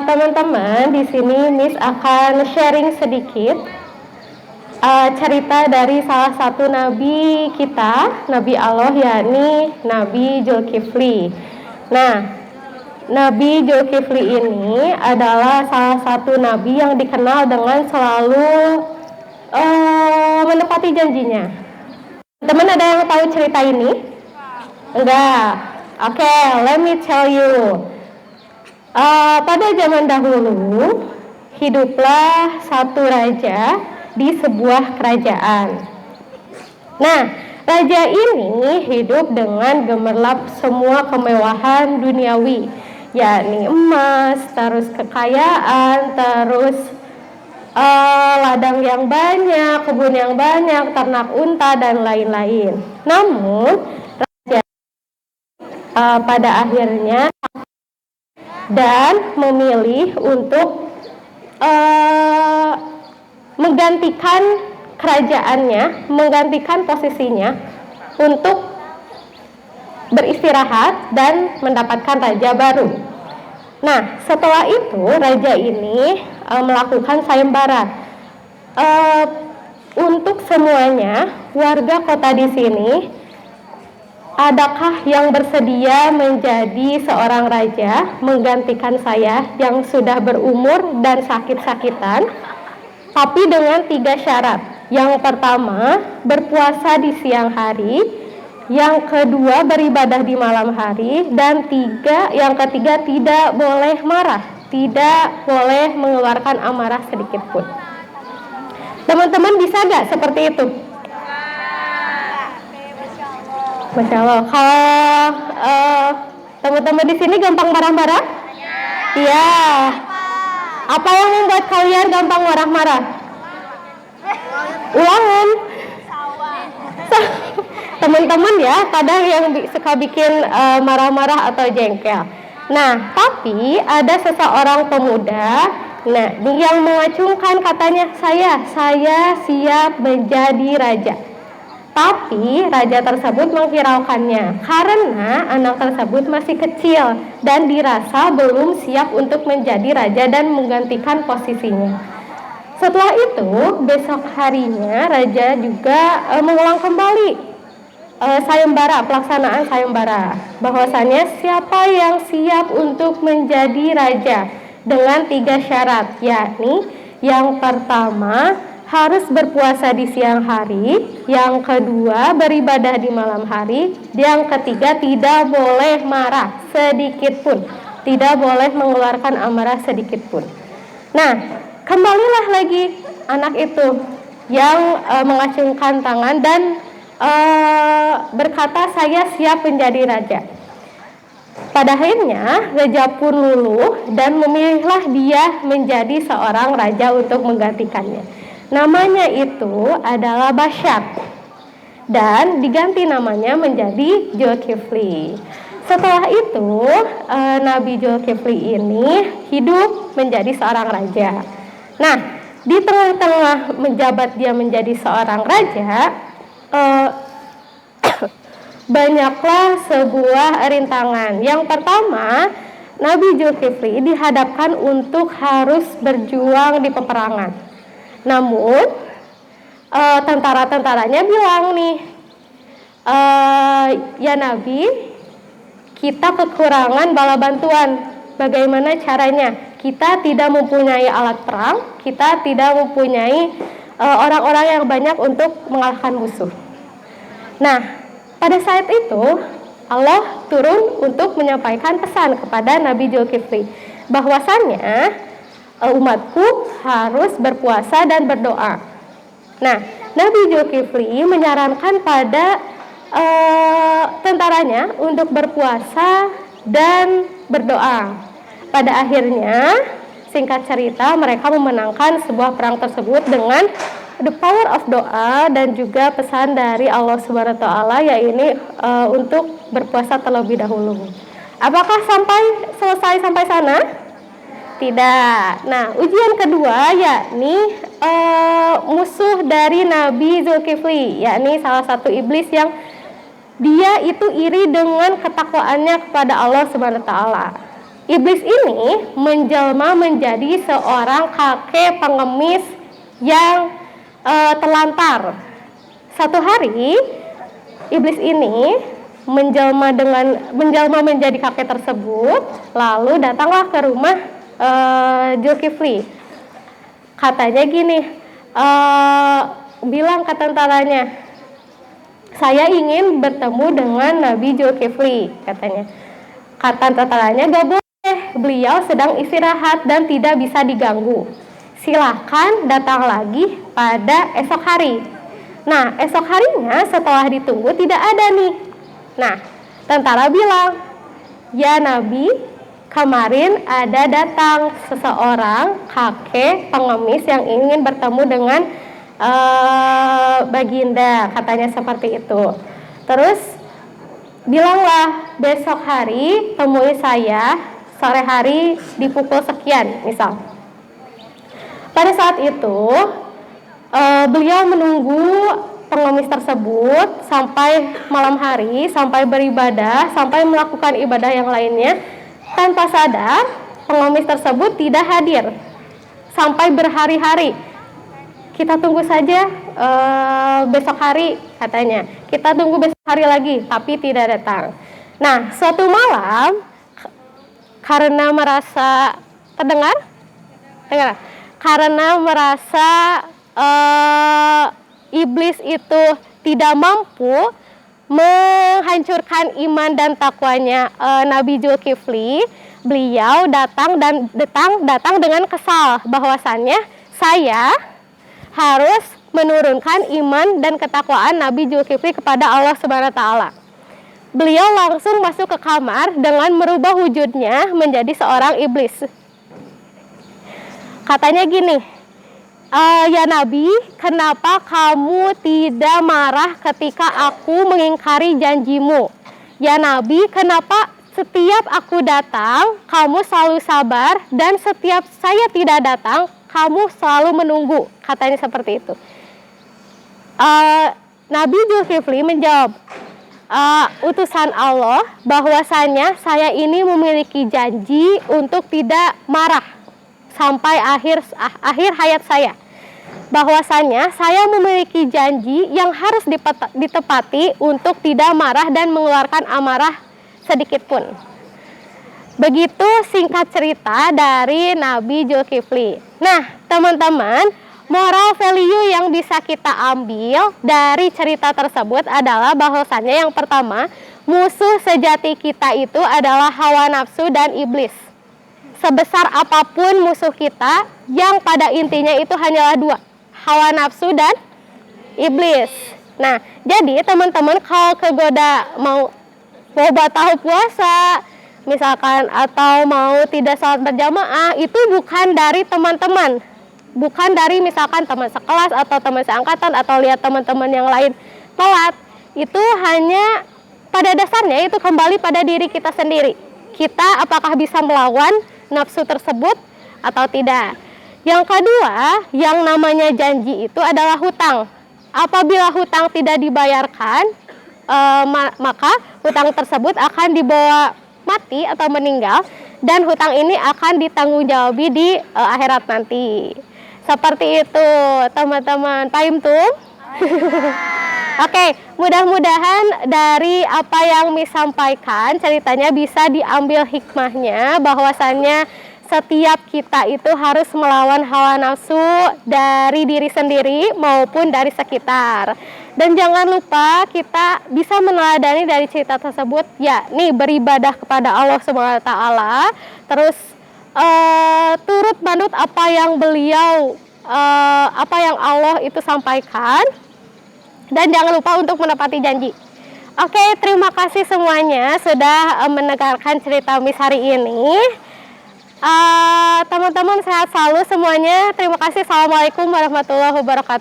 Teman-teman, di sini Miss akan sharing sedikit cerita dari salah satu nabi kita, nabi Allah, yakni Nabi Zulkifli. Nah, Nabi Zulkifli ini adalah salah satu nabi yang dikenal dengan selalu menepati janjinya. Teman ada yang tahu cerita ini? Enggak. Oke, let me tell you. Pada zaman dahulu, hiduplah satu raja di sebuah kerajaan. Nah, raja ini hidup dengan gemerlap semua kemewahan duniawi, yakni emas, terus kekayaan, terus ladang yang banyak, kebun yang banyak, ternak unta, dan lain-lain. Namun, raja pada akhirnya dan memilih untuk menggantikan kerajaannya, menggantikan posisinya untuk beristirahat dan mendapatkan raja baru. Nah, setelah itu raja ini melakukan sayembara untuk semuanya warga kota di sini. Adakah yang bersedia menjadi seorang raja menggantikan saya yang sudah berumur dan sakit-sakitan, tapi dengan 3 syarat. Yang pertama, berpuasa di siang hari. Yang kedua, beribadah di malam hari. Dan yang ketiga, tidak boleh marah, tidak boleh mengeluarkan amarah sedikit pun. Teman-teman bisa gak seperti itu? Masya Allah. Kalau teman-teman di sini gampang marah-marah? Iya. Apa yang membuat kalian gampang marah-marah? Ulangan. Teman-teman ya, kadang yang suka bikin marah-marah atau jengkel. Nah, tapi ada seseorang pemuda, yang mengacungkan katanya, saya siap menjadi raja. Tapi raja tersebut menghiraukannya karena anak tersebut masih kecil dan dirasa belum siap untuk menjadi raja dan menggantikan posisinya. Setelah itu, besok harinya raja juga mengulang kembali pelaksanaan sayembara, bahwasannya siapa yang siap untuk menjadi raja dengan 3 syarat, yakni yang pertama harus berpuasa di siang hari, yang kedua beribadah di malam hari, yang ketiga tidak boleh marah sedikit pun, tidak boleh mengeluarkan amarah sedikit pun. Nah, kembalilah lagi anak itu yang mengacungkan tangan dan berkata, saya siap menjadi raja. Pada akhirnya raja pun luluh dan memilihlah dia menjadi seorang raja untuk menggantikannya. Namanya itu adalah Basyar dan diganti namanya menjadi Zulkifli. Setelah itu Nabi Zulkifli ini hidup menjadi seorang raja. Nah, di tengah-tengah menjabat dia menjadi seorang raja, banyaklah sebuah rintangan. Yang pertama, Nabi Zulkifli dihadapkan untuk harus berjuang di peperangan. Namun tentara-tentaranya bilang nih, ya Nabi, kita kekurangan bala bantuan. Bagaimana caranya? Kita tidak mempunyai alat perang, kita tidak mempunyai orang-orang yang banyak untuk mengalahkan musuh. Nah, pada saat itu Allah turun untuk menyampaikan pesan kepada Nabi Zulkifli bahwasannya umatku harus berpuasa dan berdoa. Nah, Nabi Zulkifli menyarankan pada tentaranya untuk berpuasa dan berdoa. Pada akhirnya, singkat cerita, mereka memenangkan sebuah perang tersebut dengan the power of doa dan juga pesan dari Allah Subhanahu wa taala, yaitu untuk berpuasa terlebih dahulu. Apakah selesai sampai sana? Tidak. Nah, ujian kedua yakni musuh dari Nabi Zulkifli, yakni salah satu iblis yang dia itu iri dengan ketakwaannya kepada Allah Subhanahu wa taala. iblis ini menjelma menjadi seorang kakek pengemis yang telantar. Satu hari iblis ini menjelma menjadi kakek tersebut, lalu datanglah ke rumah Zulkifli. Katanya gini, bilang ke tentaranya, saya ingin bertemu dengan Nabi Zulkifli, katanya. Kata tentaranya, gak boleh, beliau sedang istirahat dan tidak bisa diganggu. Silahkan datang lagi pada esok hari. Nah, esok harinya setelah ditunggu tidak ada nih. Nah, tentara bilang, ya Nabi, kemarin ada datang seseorang kakek pengemis yang ingin bertemu dengan Baginda, katanya seperti itu. Terus bilanglah, besok hari temui saya sore hari di pukul sekian misal. Pada saat itu beliau menunggu pengemis tersebut sampai malam hari, sampai beribadah, sampai melakukan ibadah yang lainnya. Tanpa sadar pengemis tersebut tidak hadir sampai berhari-hari. Kita tunggu saja besok hari, katanya. Kita tunggu besok hari lagi, tapi tidak datang. Nah, suatu malam karena merasa terdengar? Dengar? Karena merasa iblis itu tidak mampu menghancurkan iman dan takwanya Nabi Zulkifli, beliau datang dengan kesal bahwasannya saya harus menurunkan iman dan ketakwaan Nabi Zulkifli kepada Allah Subhanahu wa taala. Beliau langsung masuk ke kamar dengan merubah wujudnya menjadi seorang iblis. Katanya gini, ya Nabi, kenapa kamu tidak marah ketika aku mengingkari janjimu? Ya Nabi, kenapa setiap aku datang, kamu selalu sabar, dan setiap saya tidak datang, kamu selalu menunggu? Katanya seperti itu. Nabi Zulkifli menjawab, utusan Allah, bahwasanya saya ini memiliki janji untuk tidak marah sampai akhir hayat saya. Bahwasanya saya memiliki janji yang harus ditepati untuk tidak marah dan mengeluarkan amarah sedikit pun. Begitu singkat cerita dari Nabi Zulkifli. Nah, teman-teman, moral value yang bisa kita ambil dari cerita tersebut adalah bahwasannya yang pertama, musuh sejati kita itu adalah hawa nafsu dan iblis. Sebesar apapun musuh kita, yang pada intinya itu hanyalah dua, hawa nafsu dan iblis. Nah, jadi teman-teman kalau kegoda mau batal puasa misalkan, atau mau tidak salat berjamaah, itu bukan dari teman-teman, bukan dari misalkan teman sekelas atau teman seangkatan, atau lihat teman-teman yang lain telat. Itu hanya pada dasarnya itu kembali pada diri kita sendiri. Kita apakah bisa melawan nafsu tersebut atau tidak. Yang kedua, yang namanya janji itu adalah hutang. Apabila hutang tidak dibayarkan, maka hutang tersebut akan dibawa mati atau meninggal, dan hutang ini akan ditanggungjawab di akhirat nanti. Seperti itu, teman-teman. Paham tuh? Oke, mudah-mudahan dari apa yang disampaikan ceritanya bisa diambil hikmahnya, bahwasannya setiap kita itu harus melawan hawa nafsu dari diri sendiri maupun dari sekitar. Dan jangan lupa kita bisa meneladani dari cerita tersebut, yakni beribadah kepada Allah Subhanahu wa taala, terus turut manut apa yang Allah itu sampaikan, dan jangan lupa untuk menepati janji. Oke, terima kasih semuanya sudah mendengarkan cerita Miss hari ini. Teman-teman sehat selalu semuanya. Terima kasih. Assalamualaikum warahmatullahi wabarakatuh.